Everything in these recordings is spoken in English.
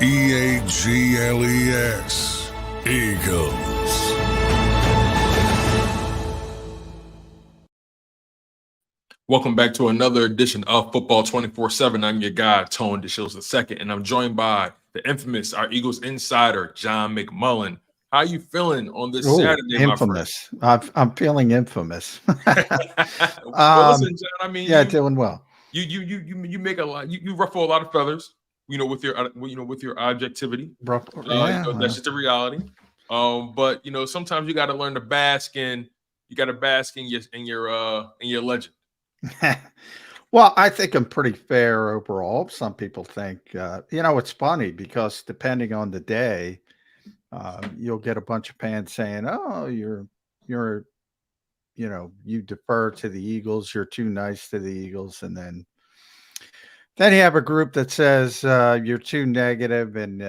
EAGLES, Eagles. Welcome back to another edition of Football 24/7. I'm your guy, Tone DeShields II, and I'm joined by the infamous, our Eagles insider, John McMullen. How are you feeling on this Saturday, infamous. my friend? I'm feeling infamous. Well, listen, John. I mean, yeah, doing well. You make a lot. You ruffle a lot of feathers. With your objectivity. That's just a reality. But sometimes you got to learn to bask in. You got to bask in your legend. Well, I think I'm pretty fair overall. Some people think, it's funny because depending on the day, you'll get a bunch of fans saying, "Oh, you defer to the Eagles. You're too nice to the Eagles," and then you have a group that says you're too negative, and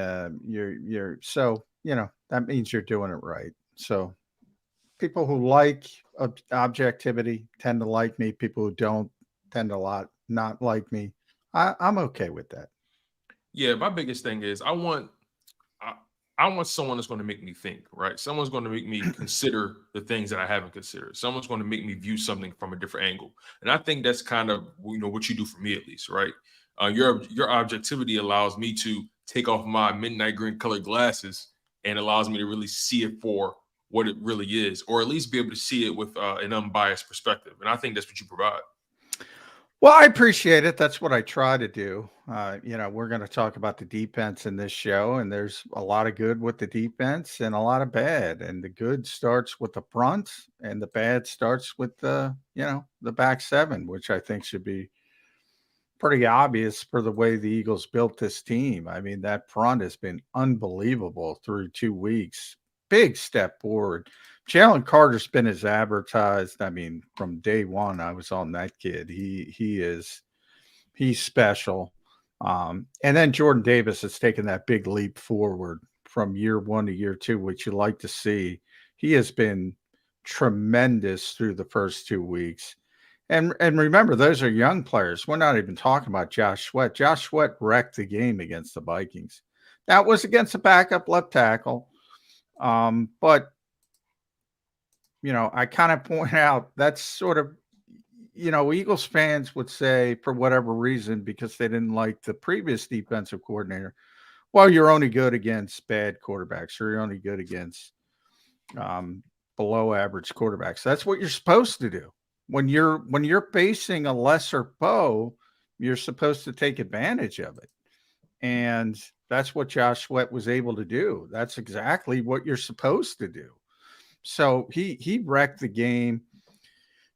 you're so that means you're doing it right. So people who like objectivity tend to like me. People who don't tend to not like me. I'm okay with that. Yeah, my biggest thing is I want someone that's going to make me think, right? Someone's going to make me consider the things that I haven't considered. Someone's going to make me view something from a different angle. And I think that's kind of, what you do for me, at least, right? Your objectivity allows me to take off my midnight green colored glasses and allows me to really see it for what it really is, or at least be able to see it with an unbiased perspective. And I think that's what you provide. Well, I appreciate it. That's what I try to do. We're going to talk about the defense in this show, and there's a lot of good with the defense and a lot of bad. And the good starts with the front, and the bad starts with the back seven, which I think should be pretty obvious for the way the Eagles built this team. I mean, that front has been unbelievable through 2 weeks. Big step forward. Jalen Carter's been as advertised. I mean, from day one, I was on that kid. He's special. And then Jordan Davis has taken that big leap forward from year one to year two, which you like to see. He has been tremendous through the first 2 weeks. And remember, those are young players. We're not even talking about Josh Sweat. Josh Sweat wrecked the game against the Vikings. That was against a backup left tackle. But I kind of point out that's sort of, Eagles fans would say for whatever reason, because they didn't like the previous defensive coordinator, well, you're only good against bad quarterbacks, or you're only good against below average quarterbacks. That's what you're supposed to do. When you're facing a lesser foe, you're supposed to take advantage of it. And that's what Josh Sweat was able to do. That's exactly what you're supposed to do. So he wrecked the game.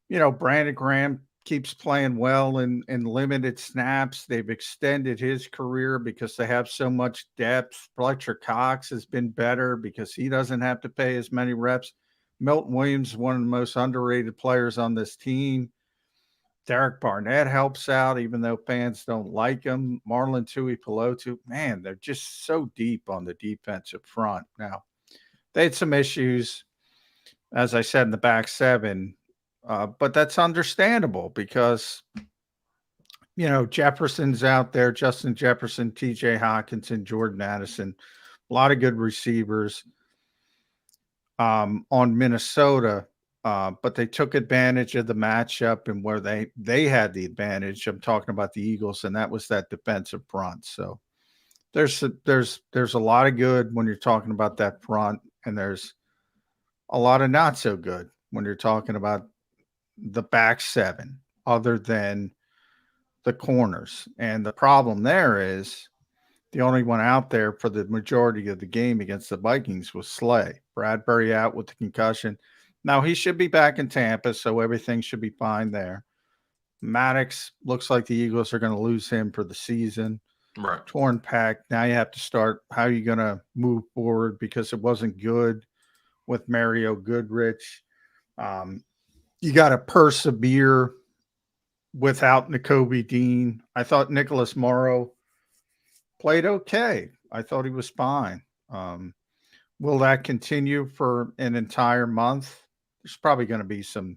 Brandon Graham keeps playing well in limited snaps. They've extended his career because they have so much depth. Fletcher Cox has been better because he doesn't have to pay as many reps. Milton Williams is one of the most underrated players on this team. Derek Barnett helps out, even though fans don't like him. Marlon Tuipulotu, man, they're just so deep on the defensive front. Now, they had some issues, as I said, in the back seven, but that's understandable because, Jefferson's out there, Justin Jefferson, TJ Hawkinson, Jordan Addison, a lot of good receivers on Minnesota. But they took advantage of the matchup and where they had the advantage. I'm talking about the Eagles, and that was that defensive front. So there's a lot of good when you're talking about that front, and there's a lot of not so good when you're talking about the back seven, other than the corners. And the problem there is the only one out there for the majority of the game against the Vikings was Slay. Bradbury out with the concussion. Now, he should be back in Tampa, so everything should be fine there. Maddox looks like the Eagles are going to lose him for the season. Right. Torn pack. Now you have to start. How are you going to move forward? Because it wasn't good with Mario Goodrich. You got to persevere without Nakobe Dean. I thought Nicholas Morrow played okay. I thought he was fine. Will that continue for an entire month? There's probably going to be some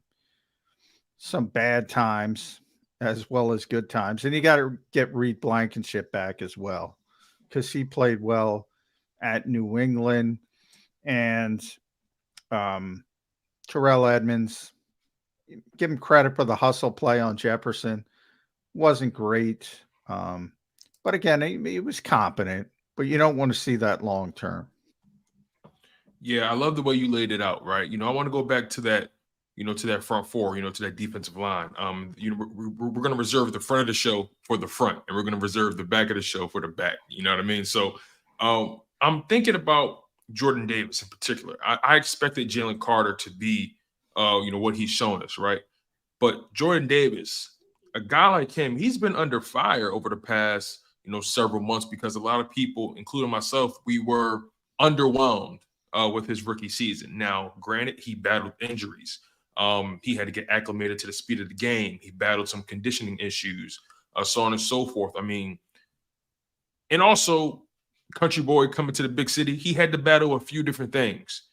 bad times as well as good times. And you got to get Reed Blankenship back as well. because he played well at New England. And Terrell Edmonds, give him credit for the hustle play on Jefferson. Wasn't great. But again, he was competent, but you don't want to see that long term. Yeah, I love the way you laid it out, right? I want to go back to that, to that front four, to that defensive line. We're going to reserve the front of the show for the front, and we're going to reserve the back of the show for the back. You know what I mean? So I'm thinking about Jordan Davis in particular. I expected Jalen Carter to be, what he's shown us, right? But Jordan Davis, a guy like him, he's been under fire over the past, several months, because a lot of people, including myself, we were underwhelmed with his rookie season. Now, granted, he battled injuries. He had to get acclimated to the speed of the game. He battled some conditioning issues, so on and so forth. I mean, and also, country boy coming to the big city, he had to battle a few different things.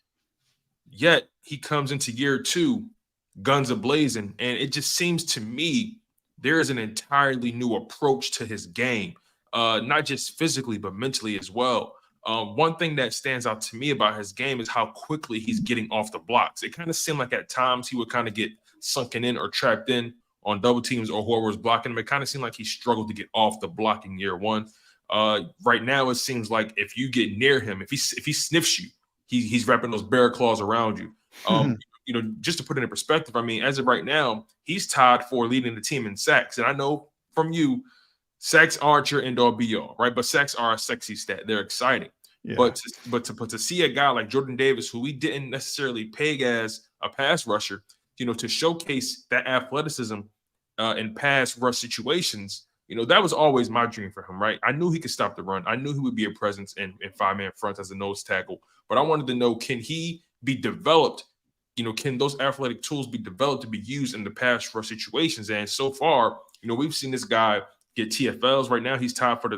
Yet, he comes into year 2, guns a-blazing, and it just seems to me there is an entirely new approach to his game, not just physically, but mentally as well. One thing that stands out to me about his game is how quickly he's getting off the blocks. It kind of seemed like at times he would kind of get sunken in or trapped in on double teams or whoever was blocking him. It kind of seemed like he struggled to get off the block in year 1. Right now, it seems like if you get near him, if he sniffs you, he's wrapping those bear claws around you. Just to put it in perspective, I mean, as of right now, he's tied for leading the team in sacks. And I know from you, sacks aren't your end all be all, right? But sacks are a sexy stat. They're exciting. Yeah. But to see a guy like Jordan Davis, who we didn't necessarily peg as a pass rusher, to showcase that athleticism in pass rush situations, that was always my dream for him, right? I knew he could stop the run. I knew he would be a presence in 5-man fronts as a nose tackle. But I wanted to know, can he be developed? Can those athletic tools be developed to be used in the pass rush situations? And so far, we've seen this guy get TFLs. Right now, he's tied for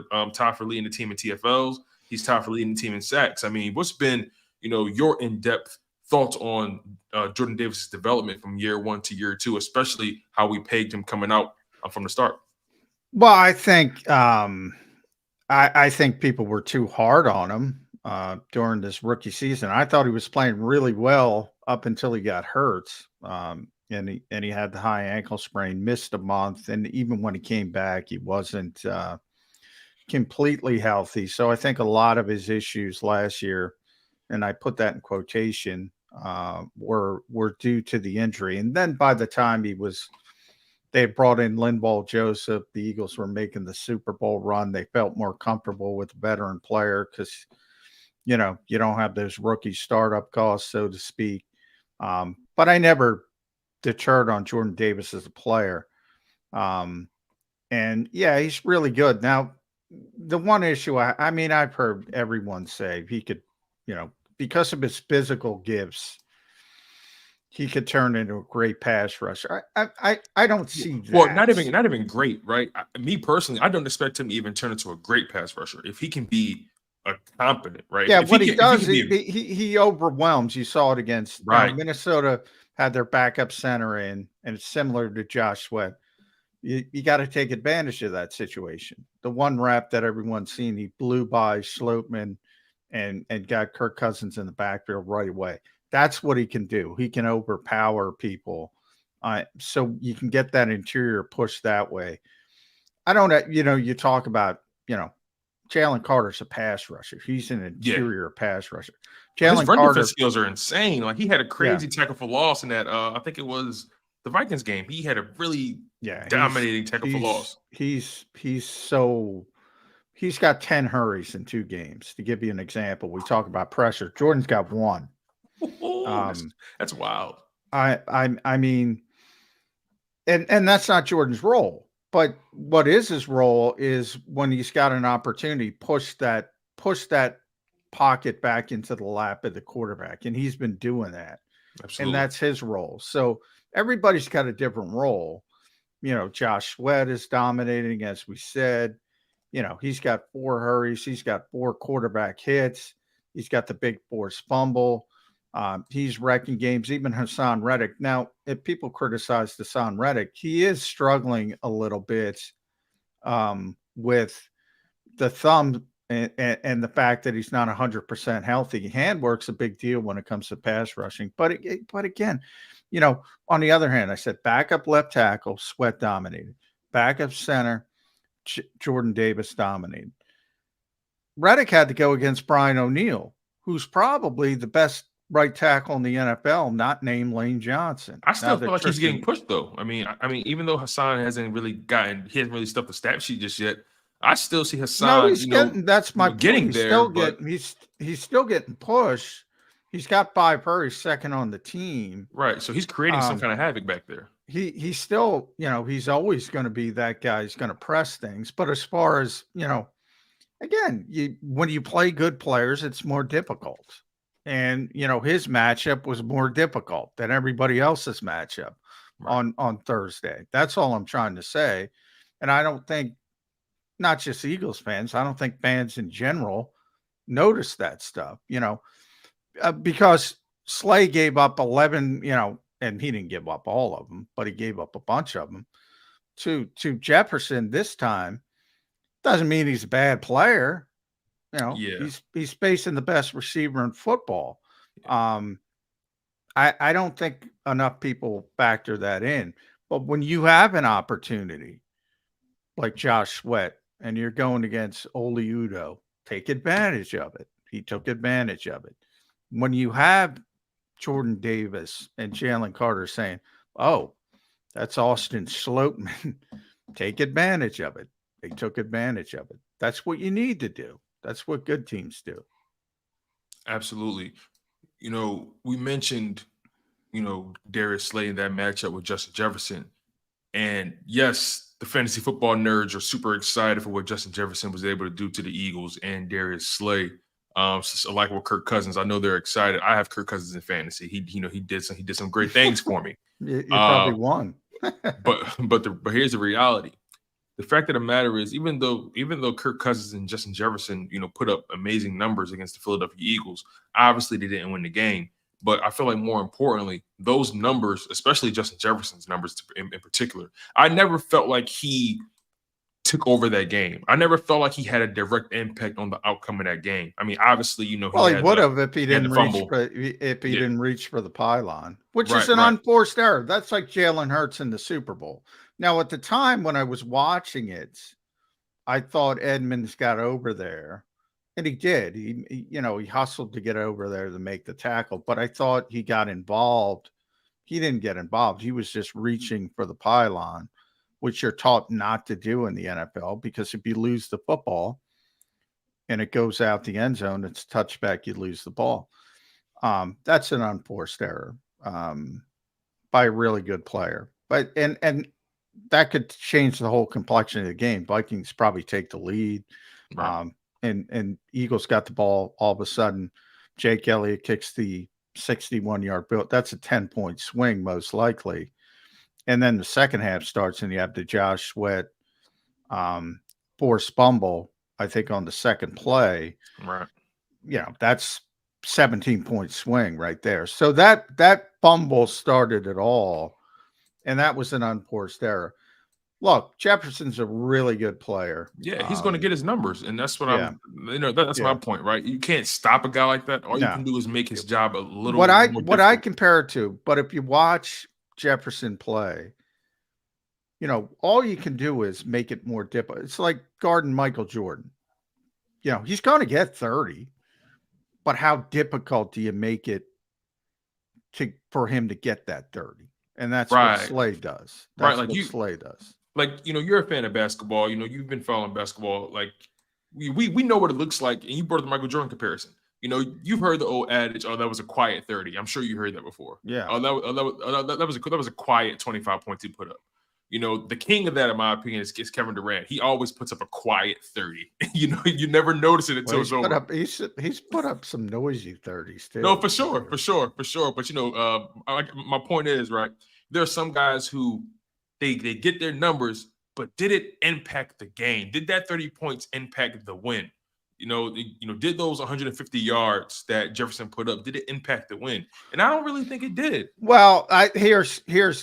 leading the team in TFLs. He's tied for leading the team in sacks. I mean, what's been, your in-depth thoughts on Jordan Davis's development from year 1 to year 2, especially how we pegged him coming out from the start? Well, I think I think people were too hard on him during this rookie season. I thought he was playing really well up until he got hurt. And he had the high ankle sprain, missed a month. And even when he came back, he wasn't completely healthy. So I think a lot of his issues last year, and I put that in quotation, were due to the injury. And then by the time they brought in Linval Joseph, the Eagles were making the Super Bowl run. They felt more comfortable with a veteran player because, you don't have those rookie startup costs, so to speak. But I never deterred on Jordan Davis as a player. And yeah, he's really good. Now, the one issue, I've heard everyone say he could, because of his physical gifts, he could turn into a great pass rusher. I don't see that. Well, not even great, right? Me personally, I don't expect him to even turn into a great pass rusher. If he can be a competent, right? Yeah, what he does, he overwhelms. You saw it against Minnesota. Had their backup center in, and it's similar to Josh Sweat. You got to take advantage of that situation. The one rep that everyone's seen, he blew by Sloatman and got Kirk Cousins in the backfield right away. That's what he can do. He can overpower people. So you can get that interior push that way. I don't, you talk about, Jalen Carter's a pass rusher. He's an interior pass rusher. His run defense skills are insane. Like, he had a crazy tackle for loss in that, I think it was the Vikings game. He had a really dominating tackle for loss. He's got 10 hurries in 2 games. To give you an example, we talk about pressure. Jordan's got 1. That's wild. I mean, and that's not Jordan's role. But what is his role is when he's got an opportunity, push that pocket back into the lap of the quarterback. And he's been doing that. Absolutely. And that's his role. So everybody's got a different role. Josh Sweat is dominating, as we said. He's got 4 hurries. He's got 4 quarterback hits. He's got the big forced fumble. He's wrecking games, even Hassan Reddick. Now, if people criticize Hassan Reddick, he is struggling a little bit with the thumb and the fact that he's not 100% healthy. Handwork's a big deal when it comes to pass rushing. But again, on the other hand, I said backup left tackle, Sweat dominated. Backup center, Jordan Davis dominated. Reddick had to go against Brian O'Neill, who's probably the best right tackle in the NFL, not named Lane Johnson. I still feel like he's getting pushed, though. I mean, even though Hassan he hasn't really stuffed the stat sheet just yet. I still see Hassan. No, he's getting. That's my getting point. there. He's still getting pushed. He's got 5 hurries, second on the team. Right. So he's creating some kind of havoc back there. He's still, he's always going to be that guy. He's going to press things. But as far as again, when you play good players, it's more difficult. And his matchup was more difficult than everybody else's matchup on Thursday. That's all I'm trying to say. And I don't think, not just Eagles fans, I don't think fans in general notice that stuff, because Slay gave up 11, and he didn't give up all of them, but he gave up a bunch of them to Jefferson this time. Doesn't mean he's a bad player. He's facing the best receiver in football. I don't think enough people factor that in. But when you have an opportunity like Josh Sweat and you're going against Oli Udoh, take advantage of it. He took advantage of it. When you have Jordan Davis and Jalen Carter saying, "Oh, that's Austin Schlottman," take advantage of it. They took advantage of it. That's what you need to do. That's what good teams do. Absolutely. We mentioned, Darius Slay in that matchup with Justin Jefferson. And yes, the fantasy football nerds are super excited for what Justin Jefferson was able to do to the Eagles and Darius Slay. Like with Kirk Cousins, I know they're excited. I have Kirk Cousins in fantasy. He did some great things for me. You probably won. but here's the reality. The fact of the matter is, even though Kirk Cousins and Justin Jefferson, put up amazing numbers against the Philadelphia Eagles, obviously they didn't win the game. But I feel like more importantly, those numbers, especially Justin Jefferson's numbers in particular, I never felt like he took over that game. I never felt like he had a direct impact on the outcome of that game. I mean, obviously, he would have if he didn't reach for the pylon, which is an unforced error. That's like Jalen Hurts in the Super Bowl. Now, at the time when I was watching it, I thought Edmonds got over there, and he did. He hustled to get over there to make the tackle, but I thought he got involved. He didn't get involved. He was just reaching for the pylon, which you're taught not to do in the NFL, because if you lose the football and it goes out the end zone, it's a touchback, you lose the ball. That's an unforced error by a really good player. But and that could change the whole complexion of the game. Vikings probably take the lead. Right. And Eagles got the ball. All of a sudden, Jake Elliott kicks the 61-yard field. That's a 10-point swing, most likely. And then the second half starts, and you have the Josh Sweat forced fumble, I think, on the second play. Right. That's 17-point swing right there. So that fumble started it all, and that was an unforced error. Look, Jefferson's a really good player. Yeah, he's going to get his numbers, and that's what that's my point, right? You can't stop a guy like that. All you can do is make his job a little what more what I compare it to. But if you watch Jefferson play, all you can do is make it more difficult. It's like guarding Michael Jordan. He's going to get 30, but how difficult do you make it for him to get that 30? And that's what Slay does. That's what Slay does. Like, you're a fan of basketball. You've been following basketball. Like, we know what it looks like. And you brought the Michael Jordan comparison. You've heard the old adage, "Oh, that was a quiet 30." I'm sure you heard that before. Yeah. Oh, that was a quiet 25 points he put up. The king of that, in my opinion, is Kevin Durant. He always puts up a quiet 30. You never notice it until it's over. He's put up some noisy 30s too. No, for sure. But my point is, right, there are some guys who they get their numbers, but did it impact the game? Did that 30 points impact the win? did those 150 yards that Jefferson put up, did it impact the win? And I don't really think it did. Well, here's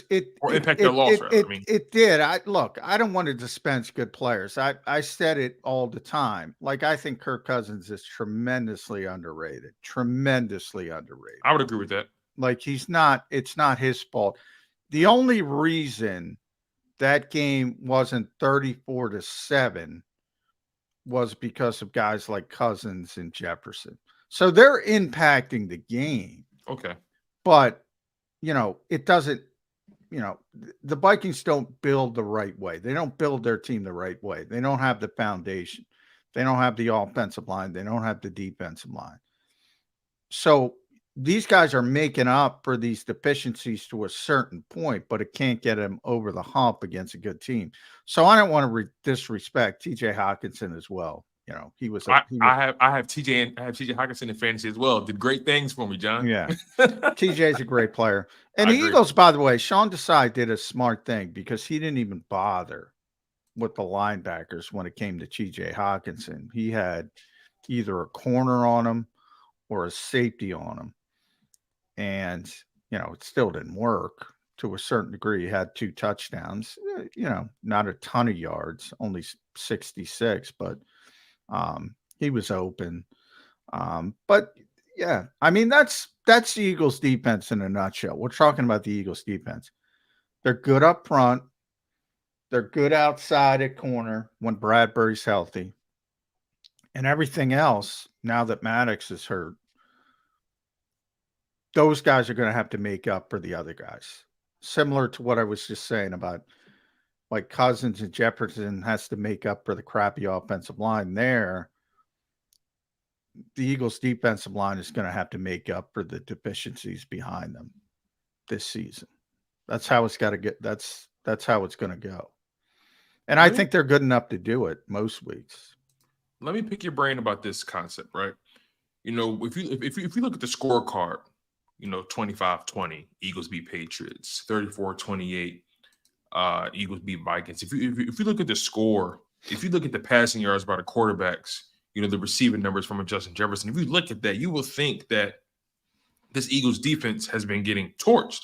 it. Or impact their loss, rather. It did. I don't want to dispense good players. I said it all the time. Like, I think Kirk Cousins is tremendously underrated. Tremendously underrated. I would agree with that. Like, it's not his fault. The only reason that game wasn't 34-7 was because of guys like Cousins and Jefferson. So they're impacting the game. Okay. But, it doesn't, the Vikings don't build the right way. They don't build their team the right way. They don't have the foundation. They don't have the offensive line. They don't have the defensive line. So these guys are making up for these deficiencies to a certain point, but it can't get them over the hump against a good team. So I don't want to disrespect TJ Hawkinson as well. I have TJ Hawkinson in fantasy as well. Did great things for me, John. Yeah. TJ's a great player. And the Eagles, by the way, Sean Desai did a smart thing because he didn't even bother with the linebackers when it came to TJ Hawkinson. He had either a corner on him or a safety on him. And, it still didn't work to a certain degree. He had 2 touchdowns, not a ton of yards, only 66, but he was open. But yeah, I mean, that's the Eagles defense in a nutshell. We're talking about the Eagles defense. They're good up front. They're good outside at corner when Bradbury's healthy. And everything else, now that Maddox is hurt, those guys are going to have to make up for the other guys. Similar to what I was just saying about, like, Cousins and Jefferson has to make up for the crappy offensive line there. The Eagles defensive line is going to have to make up for the deficiencies behind them this season. That's how it's got to get. That's how it's going to go. And I think they're good enough to do it most weeks. Let me pick your brain about this concept, right? If you look at the scorecard, 25-20, Eagles beat Patriots, 34-28, Eagles beat Vikings. If you look at the score, if you look at the passing yards by the quarterbacks, the receiving numbers from Justin Jefferson, if you look at that, you will think that this Eagles defense has been getting torched.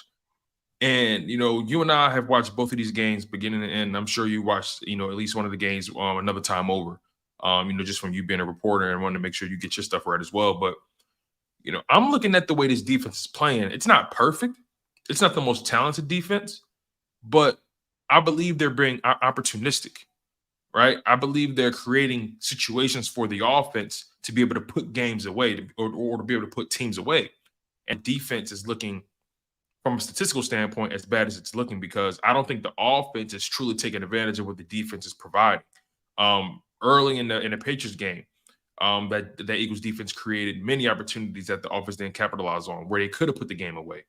And, you and I have watched both of these games beginning and end. I'm sure you watched, at least one of the games another time over, just from you being a reporter and wanting to make sure you get your stuff right as well. But, I'm looking at the way this defense is playing. It's not perfect. It's not the most talented defense, but I believe they're being opportunistic, right? I believe they're creating situations for the offense to be able to put games away or to be able to put teams away. And defense is looking, from a statistical standpoint, as bad as it's looking, because I don't think the offense is truly taking advantage of what the defense is providing. Early in the Patriots game, that Eagles defense created many opportunities that the offense didn't capitalize on, where they could have put the game away.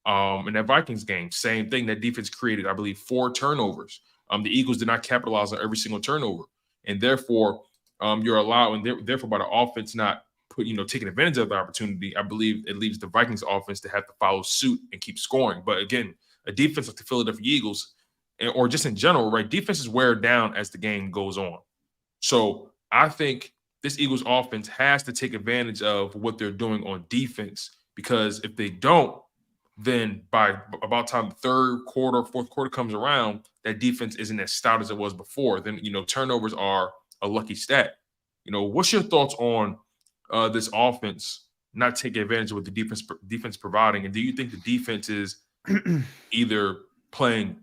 In that Vikings game, same thing. That defense created, I believe, 4 turnovers. The Eagles did not capitalize on every single turnover, and therefore, you're allowing. Therefore, by the offense not taking advantage of the opportunity, I believe it leaves the Vikings offense to have to follow suit and keep scoring. But again, a defense like the Philadelphia Eagles, or just in general, right? Defenses wear down as the game goes on. So I think this Eagles offense has to take advantage of what they're doing on defense, because if they don't, then by about time the third quarter, fourth quarter comes around, that defense isn't as stout as it was before. Then, turnovers are a lucky stat. What's your thoughts on this offense not taking advantage of what the defense providing? And do you think the defense is either playing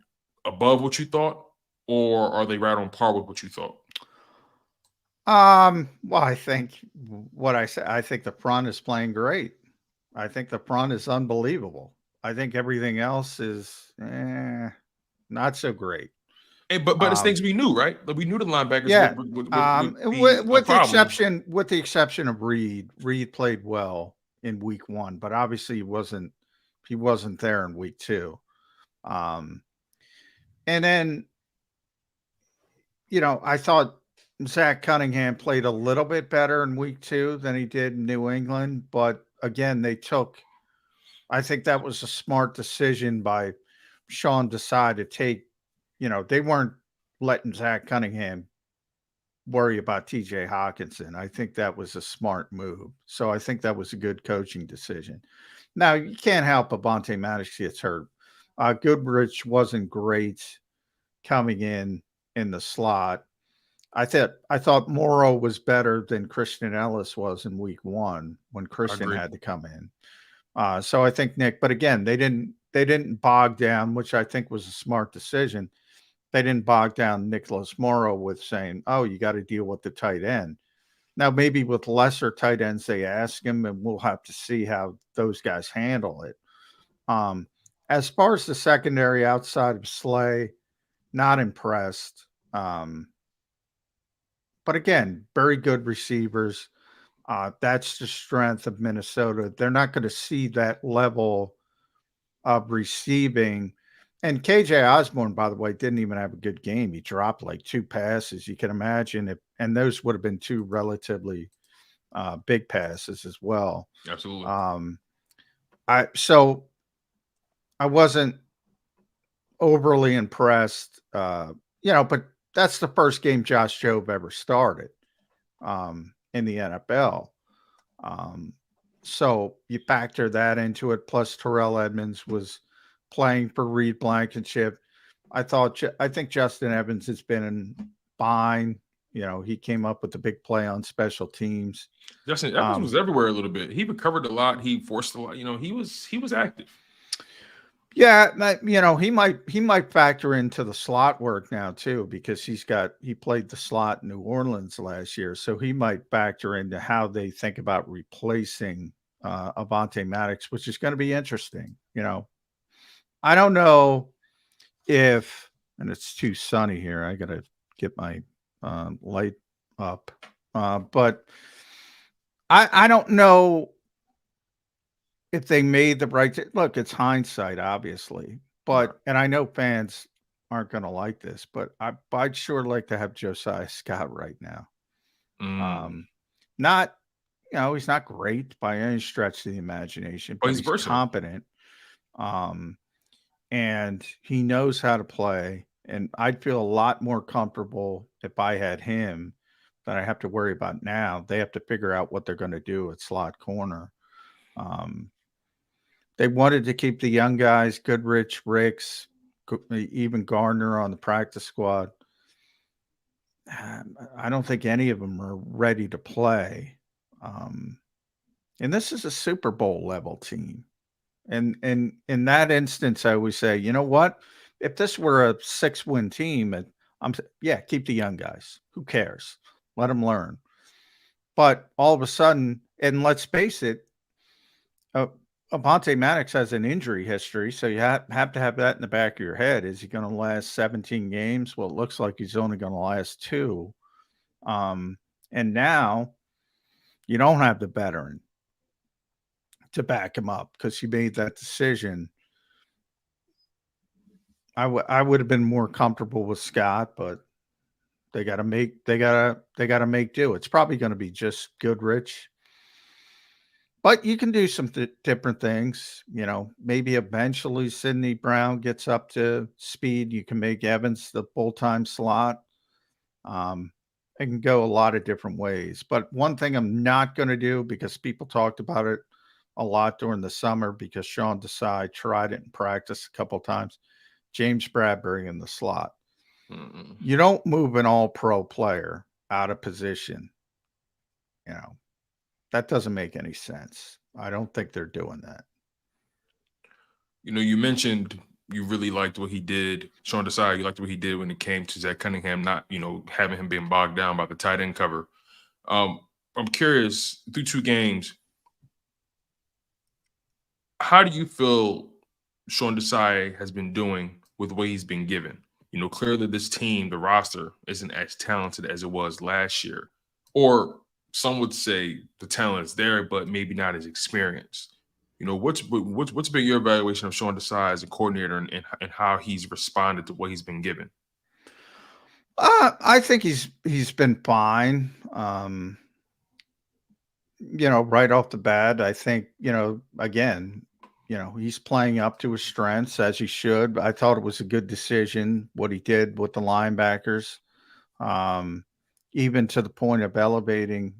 above what you thought, or are they right on par with what you thought? Well, I think what I said, I think the front is playing great. I think the front is unbelievable. I think everything else is not so great. Hey, but it's things we knew, right? Like, we knew the linebackers. Yeah. With the exception of Reed. Reed played well in week 1, but obviously he wasn't there in week 2. And then, I thought Zach Cunningham played a little bit better in week 2 than he did in New England. But again, I think that was a smart decision by Sean Desai to take, they weren't letting Zach Cunningham worry about TJ Hawkinson. I think that was a smart move. So I think that was a good coaching decision. Now, you can't help Avonte Maddox gets hurt. Goodrich wasn't great coming in the slot. I thought Morrow was better than Christian Ellis was in week 1 when I Christian agree. had to come in. So I think Nick, but again, they didn't bog down, which I think was a smart decision. They didn't bog down Nicholas Morrow with saying, "Oh, you got to deal with the tight end." Now, maybe with lesser tight ends, they ask him, and we'll have to see how those guys handle it. Um, as far as the secondary outside of Slay, not impressed. But again, very good receivers. That's the strength of Minnesota. They're not going to see that level of receiving. And KJ Osborne, by the way, didn't even have a good game. He dropped like 2 passes. You can imagine it, and those would have been 2 relatively big passes as well. Absolutely. So I wasn't overly impressed, but that's the first game Josh Jobe ever started in the NFL. So you factor that into it. Plus, Terrell Edmonds was playing for Reed Blankenship. I think Justin Evans has been fine. He came up with a big play on special teams. Justin Evans was everywhere a little bit. He recovered a lot. He forced a lot. He was active. Yeah, he might factor into the slot work now too, because he played the slot in New Orleans last year, so he might factor into how they think about replacing Avonte Maddox, which is going to be interesting. I don't know if, and it's too sunny here. I got to get my light up, but I don't know if they made the right look. It's hindsight, obviously, but and I know fans aren't going to like this, but I'd sure like to have Josiah Scott right now. Not, he's not great by any stretch of the imagination, but he's competent. And he knows how to play. And I'd feel a lot more comfortable if I had him than I have to worry about now. They have to figure out what they're going to do at slot corner. They wanted to keep the young guys, Goodrich, Ricks, even Gardner on the practice squad. I don't think any of them are ready to play. And this is a Super Bowl level team. And in that instance, I always say, you know what? If this were a 6-win team, keep the young guys. Who cares? Let them learn. But all of a sudden, and let's face it, Avonte Maddox has an injury history, so you have to have that in the back of your head. Is he going to last 17 games? Well, it looks like he's only going to last 2. And now you don't have the veteran to back him up because he made that decision. I would have been more comfortable with Scott, but they got to make do. It's probably going to be just Goodrich. But you can do some different things. Maybe eventually Sidney Brown gets up to speed. You can make Evans the full-time slot. It can go a lot of different ways. But one thing I'm not going to do, because people talked about it a lot during the summer, because Sean Desai tried it in practice a couple of times, James Bradbury in the slot. You don't move an all-pro player out of position. That doesn't make any sense. I don't think they're doing that. You mentioned you really liked what he did. Sean Desai, you liked what he did when it came to Zach Cunningham, not, having him being bogged down by the tight end cover. I'm curious, through 2 games, how do you feel Sean Desai has been doing with what he's been given? Clearly this team, the roster, isn't as talented as it was last year. Or some would say the talent is there, but maybe not as experienced. What's been your evaluation of Sean Desai as a coordinator and how he's responded to what he's been given? I think he's been fine. Right off the bat, I think, again, he's playing up to his strengths as he should. I thought it was a good decision what he did with the linebackers. even to the point of elevating,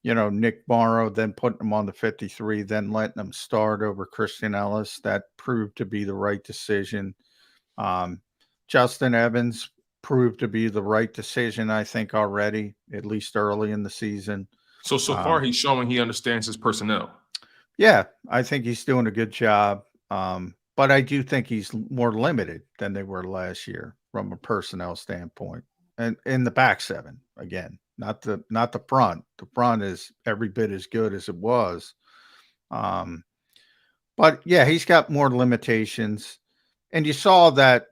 Nick Morrow, then putting him on the 53, then letting him start over Christian Ellis. That proved to be the right decision. Justin Evans proved to be the right decision, I think, already, at least early in the season. So far, he's showing he understands his personnel. Yeah, I think he's doing a good job. But I do think he's more limited than they were last year from a personnel standpoint. And in the back seven, again, not the front. The front is every bit as good as it was. But yeah, he's got more limitations. And you saw that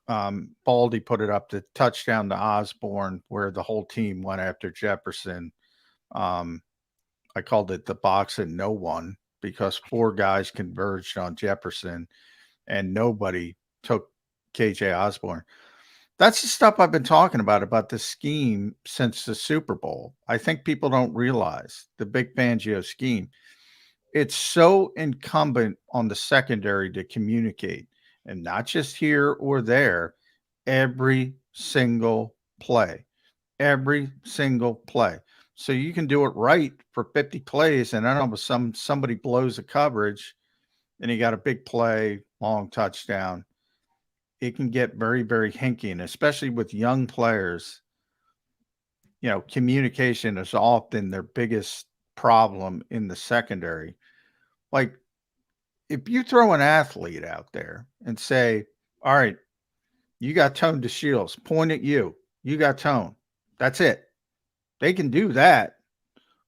Baldy put it up, the touchdown to Osborne, where the whole team went after Jefferson. I called it the box and no one, because 4 guys converged on Jefferson and nobody took KJ Osborne. That's the stuff I've been talking about the scheme since the Super Bowl. I think people don't realize the Big Fangio scheme. It's so incumbent on the secondary to communicate, and not just here or there, every single play. Every single play. So you can do it right for 50 plays, and then all of a sudden somebody blows a coverage and you got a big play, long touchdown. It can get very, very hinky, and especially with young players, communication is often their biggest problem in the secondary. Like, if you throw an athlete out there and say, all right, you got Tone DeShields, point at you, you got Tone. That's it. They can do that.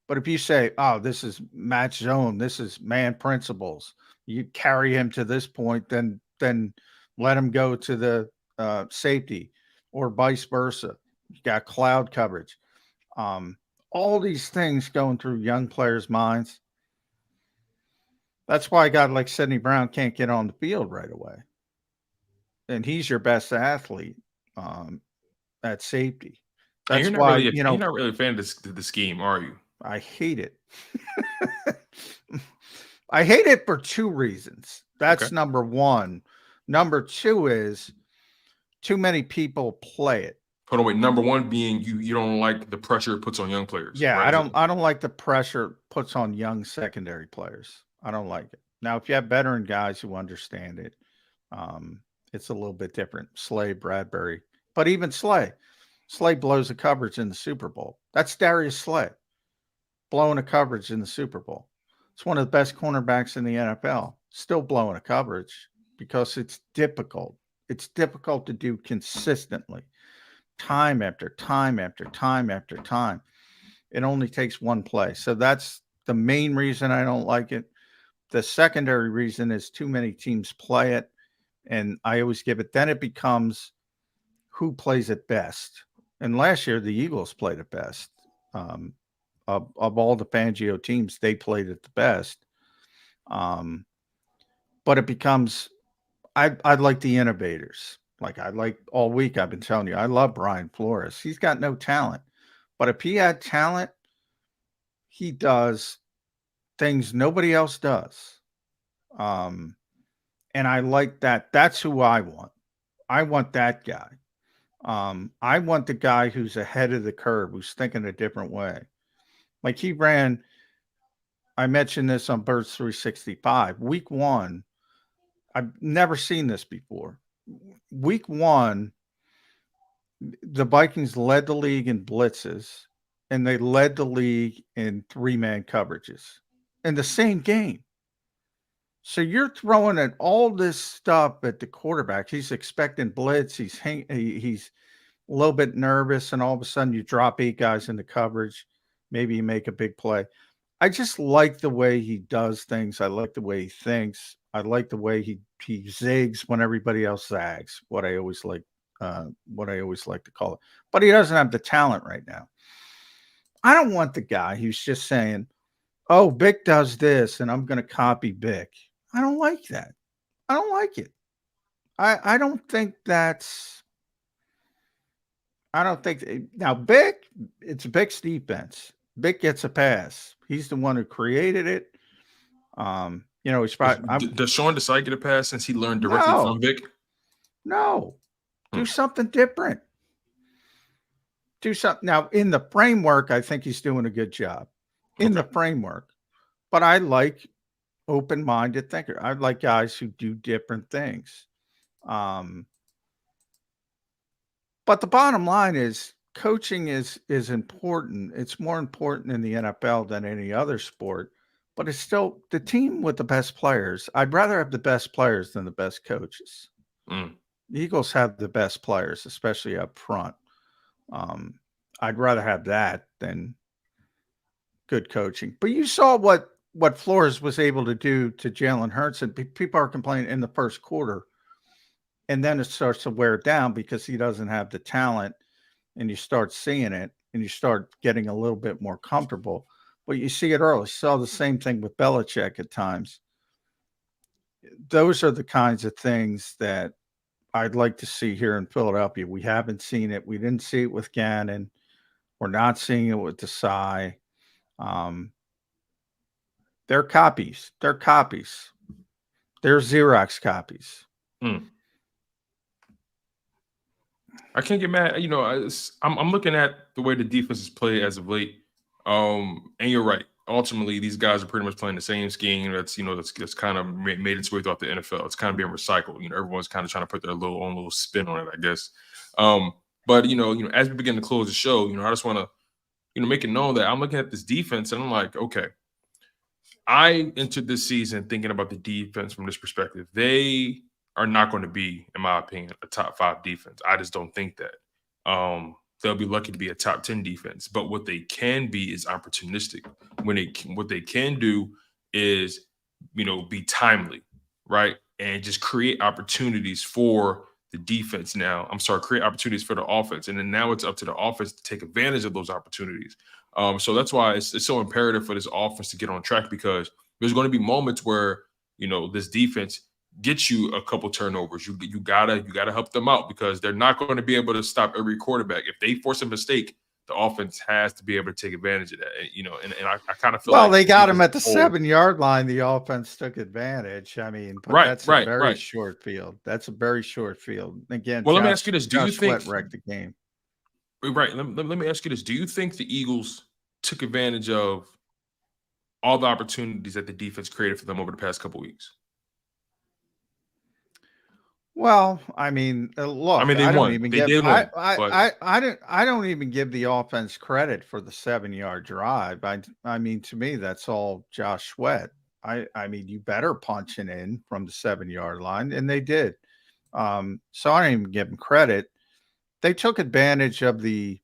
But if you say, oh, this is match zone, this is man principles, you carry him to this point, then let him go to the safety, or vice versa. You got cloud coverage. All these things going through young players' minds. That's why a guy like Sidney Brown can't get on the field right away. And he's your best athlete at safety. That's you're not you're not really a fan of the scheme, are you? I hate it. I hate it for 2 reasons. That's number 1. Number 2 is too many people play it. Hold on, wait. Number 1 being you don't like the pressure it puts on young players. Yeah, right? I don't like the pressure it puts on young secondary players. I don't like it. Now, if you have veteran guys who understand it, it's a little bit different. Slay, Bradbury, but even Slay blows a coverage in the Super Bowl. That's Darius Slay blowing a coverage in the Super Bowl. It's one of the best cornerbacks in the NFL. Still blowing a coverage because it's difficult. It's difficult to do consistently, time after time after time after time. It only takes one play. So that's the main reason I don't like it. The secondary reason is too many teams play it, and I always give it. Then it becomes who plays it best. And last year, the Eagles played it best. Of all the Fangio teams, they played it the best. But it becomes, I like the innovators. Like I like all week, I've been telling you, I love Brian Flores. He's got no talent. But if he had talent, he does things nobody else does. And I like that. That's who I want. I want that guy. I want the guy who's ahead of the curve, who's thinking a different way. Like he ran, I mentioned this on Birds 365. Week 1, I've never seen this before. Week 1, the Vikings led the league in blitzes, and they led the league in 3-man coverages in the same game. So you're throwing at all this stuff at the quarterback. He's expecting blitz. He's a little bit nervous, and all of a sudden you drop 8 guys into coverage. Maybe you make a big play. I just like the way he does things. I like the way he thinks. I like the way he zigs when everybody else zags. What I always like to call it. But he doesn't have the talent right now. I don't want the guy who's just saying, "Oh, Vic does this, and I'm going to copy Vic." I don't like that. I don't like it. I don't think that's. I don't think now Vic. It's Vic's defense. Vic gets a pass. He's the one who created it. He's probably. Does Sean decide to get a pass since he learned directly from Vic? No, do something different. do something. Now, in the framework, I think he's doing a good job in the framework. But I like open-minded thinker. I like guys who do different things. But the bottom line is coaching is important. It's more important in the NFL than any other sport, but it's still the team with the best players. I'd rather have the best players than the best coaches. Mm. The Eagles have the best players, especially up front. I'd rather have that than good coaching. But you saw what Flores was able to do to Jalen Hurts, and people are complaining in the first quarter. And then it starts to wear down because he doesn't have the talent, and you start seeing it, and you start getting a little bit more comfortable. But you see it early. You saw the same thing with Belichick at times. Those are the kinds of things that I'd like to see here in Philadelphia. We haven't seen it. We didn't see it with Gannon. We're not seeing it with Desai. They're copies. They're copies. They're Xerox copies. Mm. I can't get mad. You know, I'm looking at the way the defense is played as of late. And you're right. Ultimately, these guys are pretty much playing the same scheme that's kind of made its way throughout the NFL. It's kind of being recycled. You know, everyone's kind of trying to put their own little spin on it, I guess. But you know, as we begin to close the show, you know, I just want to, make it known that I'm looking at this defense and I'm like, okay, I entered this season thinking about the defense from this perspective. They are not going to be, in my opinion, a top 5 defense. I just don't think that. They'll be lucky to be a top 10 defense. But what they can be is opportunistic. What they can do is, be timely, right? And just create opportunities for the defense now. Create opportunities for the offense. And then now it's up to the offense to take advantage of those opportunities. So that's why it's so imperative for this offense to get on track, because there's going to be moments where, this defense gets you a couple turnovers. You gotta help them out, because they're not going to be able to stop every quarterback. If they force a mistake, the offense has to be able to take advantage of that. And I kind of feel like they got him at the 7-yard line. The offense took advantage. I mean, that's a very short field. That's a very short field. Again, well, let me ask you this: Do you think wrecked the game? Right. Let me ask you this: Do you think the Eagles took advantage of all the opportunities that the defense created for them over the past couple weeks? Well, I mean, look, they I won. don't even They give did win, I don't even give the offense credit for the 7-yard drive. I mean, to me, that's all Josh Sweat. I mean, you better punch it in from the 7-yard line, and they did. So I don't even give them credit. They took advantage of the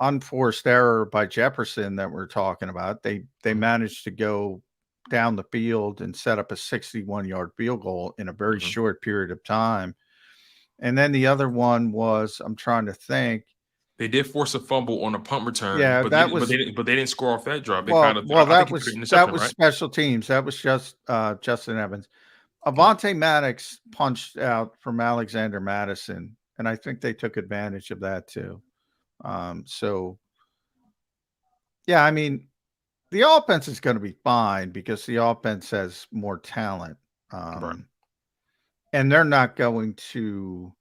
unforced error by Jefferson that we're talking about. They managed to go down the field and set up a 61-yard field goal in a very short period of time. And then the other one was, I'm trying to think. They did force a fumble on a punt return. Yeah, but they didn't score off that drive. That was special teams. That was just Justin Evans. Avonte Maddox punched out from Alexander Madison, and I think they took advantage of that too. So, yeah, I mean, the offense is going to be fine because the offense has more talent. And they're not going to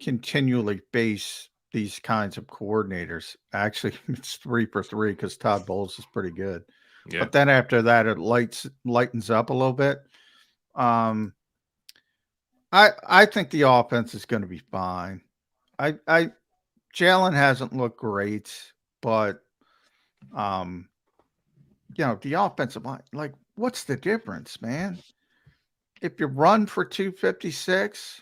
continually face these kinds of coordinators. Actually, it's 3 for 3 because Todd Bowles is pretty good. Yeah. But then after that, it lightens up a little bit. I think the offense is going to be fine. Jalen hasn't looked great, but the offensive line, like, what's the difference, man? If you run for 256,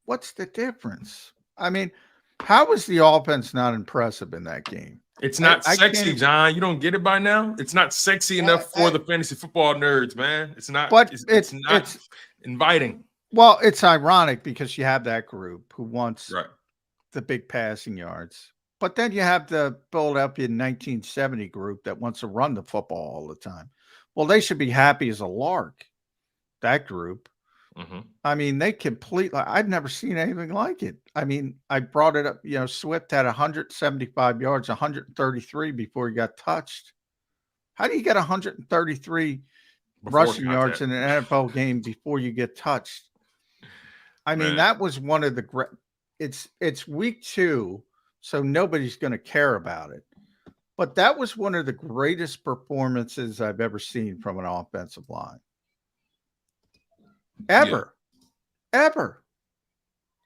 what's the difference? I mean, how is the offense not impressive in that game? It's not sexy, John. You don't get it by now? It's not sexy enough for the fantasy football nerds, man. It's not. But it's not inviting. Well, it's ironic because you have that group who wants the big passing yards. But then you have the Philadelphia 1970 group that wants to run the football all the time. Well, they should be happy as a lark, that group. I mean, they completely – I've never seen anything like it. I mean, I brought it up. Swift had 175 yards, 133 before he got touched. How do you get 133 rushing yards in an NFL game before you get touched? I mean, that was one of the it's week 2, so nobody's going to care about it. But that was one of the greatest performances I've ever seen from an offensive line. Ever.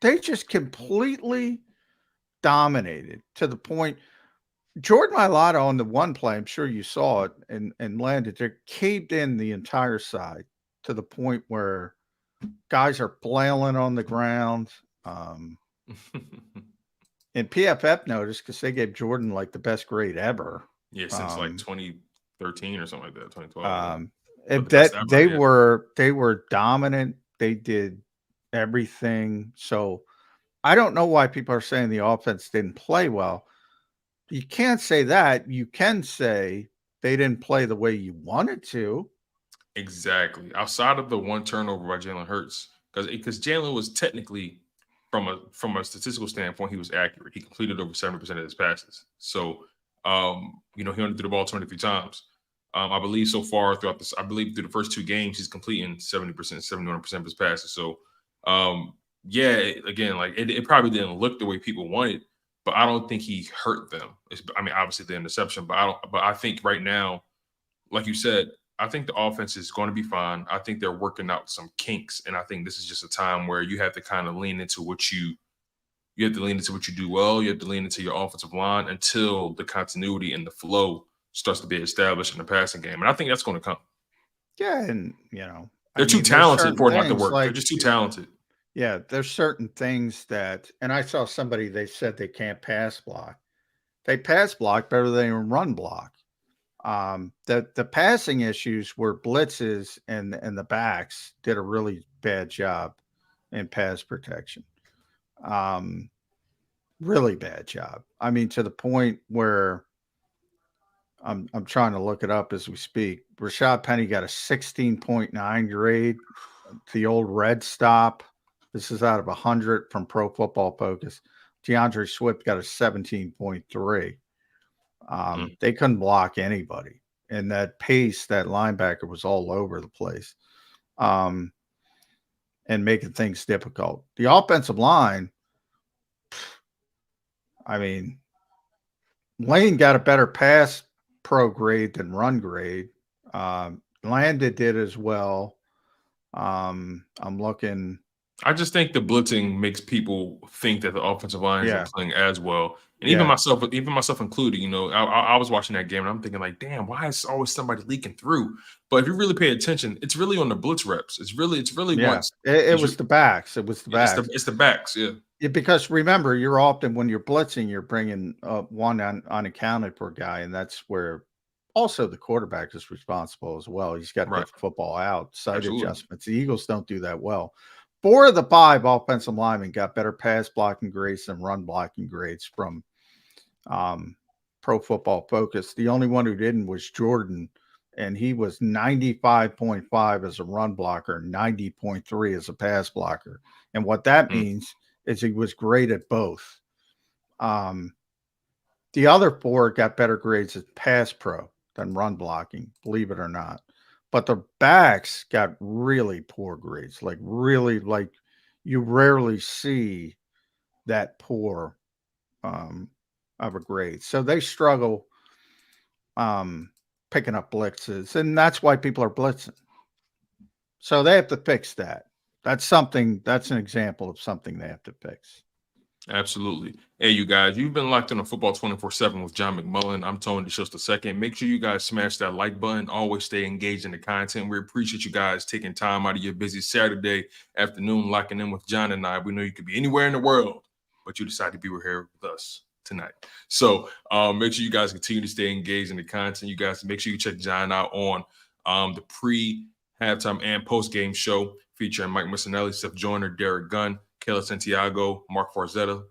They just completely dominated to the point. Jordan Mailata on the one play, I'm sure you saw it, and landed there, caved in the entire side to the point where guys are flailing on the ground. And PFF noticed because they gave Jordan like the best grade ever. Yeah, since like 2013 or something like that, 2012. They were dominant. They did everything. So I don't know why people are saying the offense didn't play well. You can't say that. You can say they didn't play the way you wanted to. Exactly. Outside of the one turnover by Jalen Hurts, because Jalen was technically, from a statistical standpoint, he was accurate. He completed over 70% of his passes. So, he only threw the ball 23 times. I believe so far through the first 2 games, he's completing 70%, 71% of his passes. So, again, like it probably didn't look the way people wanted, but I don't think he hurt them. Obviously the interception, but I think right now, like you said, I think the offense is going to be fine. I think they're working out some kinks, and I think this is just a time where you have to kind of lean into what you do well. You have to lean into your offensive line until the continuity and the flow starts to be established in the passing game, and I think that's going to come. Yeah, and they're too talented for it not to work. They're just too talented. Yeah, there's certain things that, and I saw somebody, they said they can't pass block. They pass block better than run block. The passing issues were blitzes and the backs did a really bad job in pass protection. Really bad job. I mean, to the point where I'm trying to look it up as we speak. Rashad Penny got a 16.9 grade. The old red stop. This is out of 100 from Pro Football Focus. DeAndre Swift got a 17.3. They couldn't block anybody. And that pace, that linebacker was all over the place and making things difficult. The offensive line, I mean, Lane got a better pass pro grade than run grade. Landa did as well. I'm looking. I just think the blitzing makes people think that the offensive line isn't playing as well. And even myself included, I was watching that game and I'm thinking like, damn, why is always somebody leaking through? But if you really pay attention, it's really on the blitz reps. It's really it was the backs. It was the backs. It's the backs. Yeah, because remember, you're often, when you're blitzing, you're bringing one unaccounted for guy, and that's where also the quarterback is responsible as well. He's got to get the football out, side adjustments. The Eagles don't do that well. 4 of the 5 offensive linemen got better pass blocking grades than run blocking grades from Pro Football Focus. The only one who didn't was Jordan, and he was 95.5 as a run blocker, 90.3 as a pass blocker. And what that means is he was great at both. The other 4 got better grades as pass pro than run blocking, believe it or not. But the backs got really poor grades, like you rarely see that poor of a grade. So they struggle picking up blitzes, and that's why people are blitzing. So they have to fix that. That's an example of something they have to fix. Absolutely. Hey, you guys, you've been locked in on Football 24/7 with John McMullen. I'm Tony DeShields II. Make sure you guys smash that like button. Always stay engaged in the content. We appreciate you guys taking time out of your busy Saturday afternoon, locking in with John and I. We know you could be anywhere in the world, but you decided to be here with us tonight. So make sure you guys continue to stay engaged in the content. You guys, make sure you check John out on the pre-halftime and post-game show featuring Mike Missinelli, Seth Joyner, Derek Gunn, Kayla Santiago, Mark Farzetta,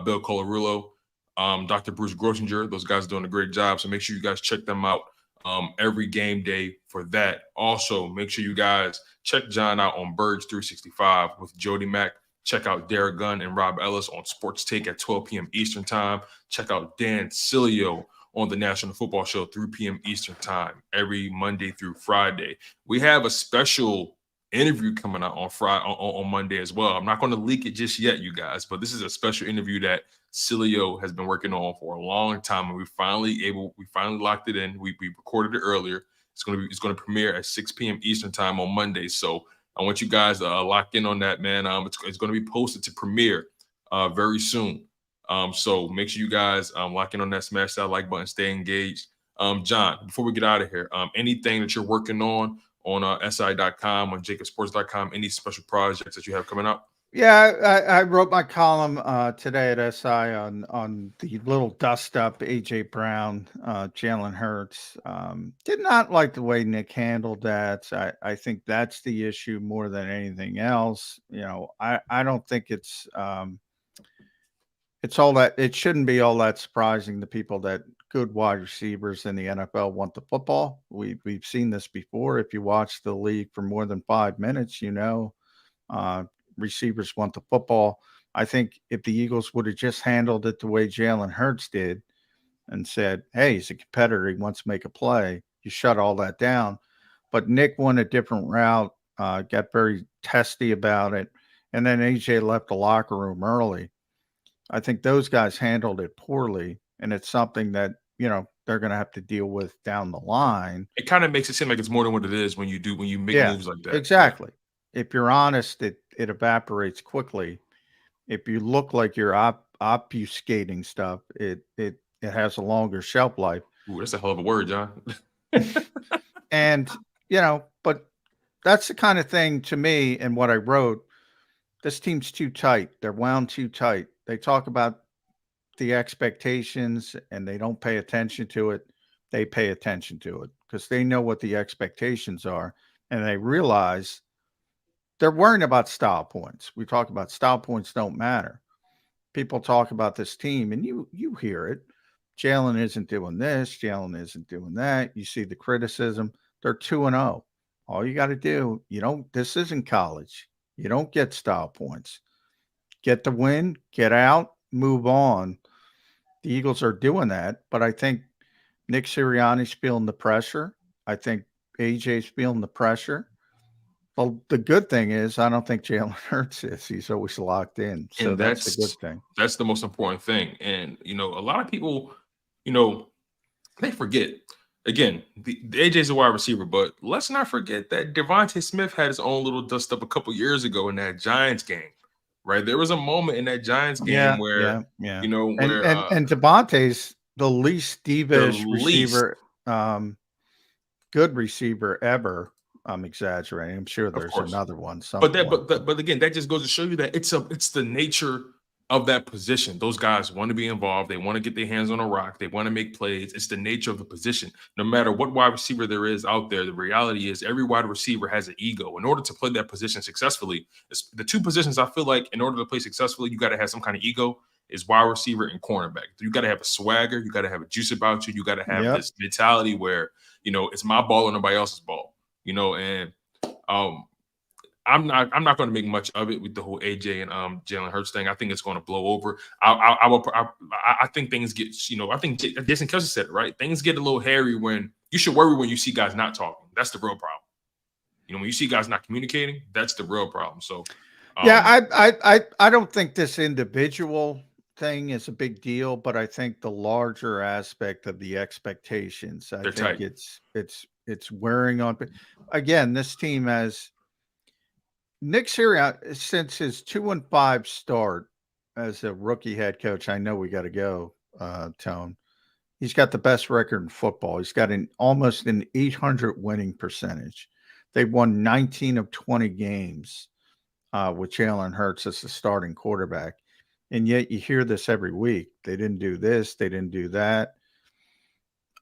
Bill Colarulo, Dr. Bruce Grosinger. Those guys are doing a great job. So make sure you guys check them out every game day for that. Also, make sure you guys check John out on Birds 365 with Jody Mack. Check out Derek Gunn and Rob Ellis on Sports Take at 12 p.m. Eastern Time. Check out Dan Cilio on the National Football Show, 3 p.m. Eastern Time, every Monday through Friday. We have a special interview coming out on Friday on Monday as well. I'm not going to leak it just yet, you guys, but this is a special interview that Cilio has been working on for a long time, and we finally locked it in. We recorded it earlier. It's going to premiere at 6 p.m. Eastern time on Monday. So I want you guys to lock in on that, man. It's going to be posted to premiere very soon. So make sure you guys lock in on that, smash that like button, stay engaged. John, before we get out of here, anything that you're working on SI.com, on JAKIBsports.com, any special projects that you have coming up? Yeah, I wrote my column today at SI on the little dust up AJ Brown, Jalen Hurts. Did not like the way Nick handled that. I think that's the issue more than anything else. You know, I don't think it's all that. It shouldn't be all that surprising to people that good wide receivers in the NFL want the football. We've seen this before. If you watch the league for more than 5 minutes, you know. Receivers want the football. I think if the Eagles would have just handled it the way Jalen Hurts did and said, hey, he's a competitor, he wants to make a play, you shut all that down. But Nick went a different route, got very testy about it, and then AJ left the locker room early. I think those guys handled it poorly, and it's something that, you know, they're going to have to deal with down the line. It kind of makes it seem like it's more than what it is when you make moves like that. Exactly. If you're honest, it evaporates quickly. If you look like you're obfuscating stuff, it has a longer shelf life. Ooh, that's a hell of a word, John. And, you know, but that's the kind of thing to me, and what I wrote, this team's too tight. They're wound too tight. They talk about the expectations and they don't pay attention to it. They pay attention to it because they know what the expectations are, and they realize they're worrying about style points. We talk about style points don't matter. People talk about this team, and you hear it. Jalen isn't doing this. Jalen isn't doing that. You see the criticism. They're 2-0. All you got to do, this isn't college. You don't get style points. Get the win, get out, move on. The Eagles are doing that, but I think Nick Sirianni's feeling the pressure. I think AJ's feeling the pressure. Well, the good thing is I don't think Jalen Hurts is. He's always locked in. So that's the good thing. That's the most important thing. And, a lot of people, they forget. Again, the AJ's a wide receiver, but let's not forget that Devontae Smith had his own little dust up a couple years ago in that Giants game, right? There was a moment in that Giants game where, and Devontae's the least divish receiver, good receiver ever. I'm exaggerating. I'm sure there's another one. But again, that just goes to show you that it's the nature of that position. Those guys want to be involved. They want to get their hands on a rock. They want to make plays. It's the nature of the position. No matter what wide receiver there is out there, the reality is every wide receiver has an ego. In order to play that position successfully, it's the two positions I feel like in order to play successfully, you got to have some kind of ego. Is wide receiver and cornerback. You got to have a swagger. You got to have a juice about you. You got to have this mentality where, it's my ball or nobody else's ball. And I'm not going to make much of it with the whole AJ and Jalen Hurts thing. I think it's going to blow over. I think things get, I think Jason Kelsey said it, right? Things get a little hairy when you should worry when you see guys not talking. That's the real problem. When you see guys not communicating, that's the real problem. So, I don't think this individual thing is a big deal, but I think the larger aspect of the expectations, I think tight. It's wearing on. Again, this team has Nick Sirianni since his 2-5 start as a rookie head coach. I know we got to go, Tone. He's got the best record in football. He's got almost an 800 winning percentage. They've won 19 of 20 games with Jalen Hurts as the starting quarterback. And yet you hear this every week. They didn't do this. They didn't do that.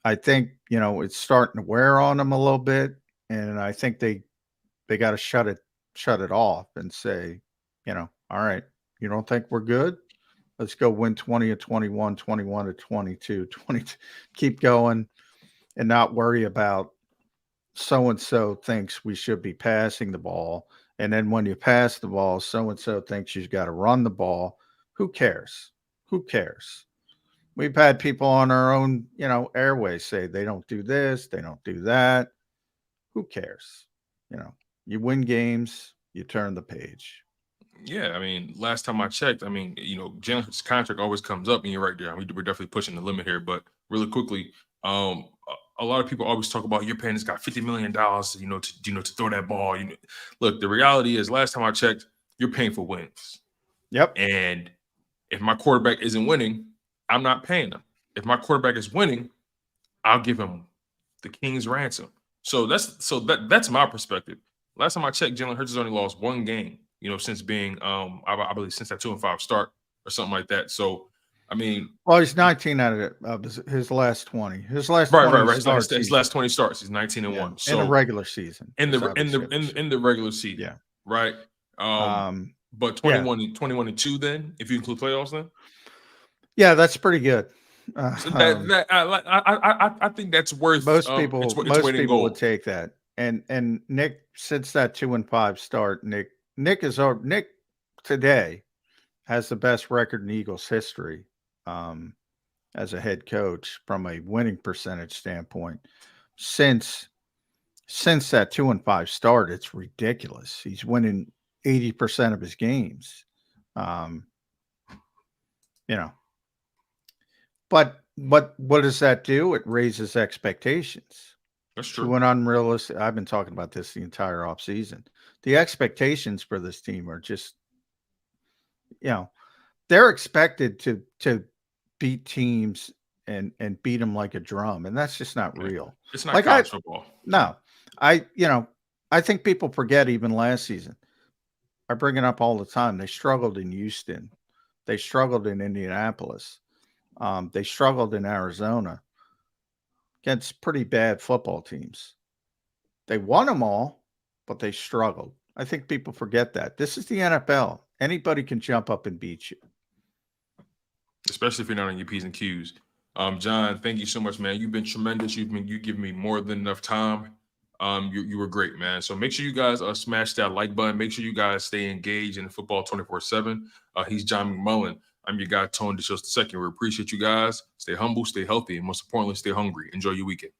I think, it's starting to wear on them a little bit. And I think they got to shut it off and say, all right, you don't think we're good? Let's go win 20 of 21, 21 of 22, 22, keep going and not worry about so-and-so thinks we should be passing the ball. And then when you pass the ball, so-and-so thinks you've got to run the ball. Who cares? Who cares? We've had people on our own, airways say they don't do this, they don't do that. Who cares? You win games, you turn the page. Yeah, I mean, last time I checked, I mean, Jalen Hurts' contract always comes up, and you're right there. We're definitely pushing the limit here. But really quickly, a lot of people always talk about you're paying this guy $50 million, to throw that ball. Look, the reality is, last time I checked, you're paying for wins. Yep. And if my quarterback isn't winning, I'm not paying him. If my quarterback is winning, I'll give him the king's ransom. So that's my perspective. Last time I checked, Jalen Hurts has only lost one game, since being I believe since that 2-5 start or something like that. So I mean, well, he's 19 out of his last 20. His last right. 20 His last 20 starts. He's 19-1. So in the regular season. In the regular season. Yeah. Right. But 21-2 then, if you include playoffs then? Yeah, that's pretty good. So I think that's worth most people. It's most winning people goal. would take that. And Nick, since that 2-5 start, Nick today has the best record in Eagles history as a head coach from a winning percentage standpoint. Since that 2-5 start, it's ridiculous. He's winning 80% of his games. But what does that do? It raises expectations. That's true. To an unrealistic. I've been talking about this the entire offseason. The expectations for this team are just, they're expected to beat teams and beat them like a drum, and that's just not real. It's not college football. No, I think people forget even last season. I bring it up all the time. They struggled in Houston. They struggled in Indianapolis. They struggled in Arizona against pretty bad football teams. They won them all, but they struggled. I think people forget that. This is the NFL. Anybody can jump up and beat you. Especially if you're not on your P's and Q's. John, thank you so much, man. You've been tremendous. You've given me more than enough time. You were great, man. So make sure you guys smash that like button. Make sure you guys stay engaged in football 24/7. He's John McMullen. I'm your guy, Tony DeShields II. We appreciate you guys. Stay humble, stay healthy, and most importantly, stay hungry. Enjoy your weekend.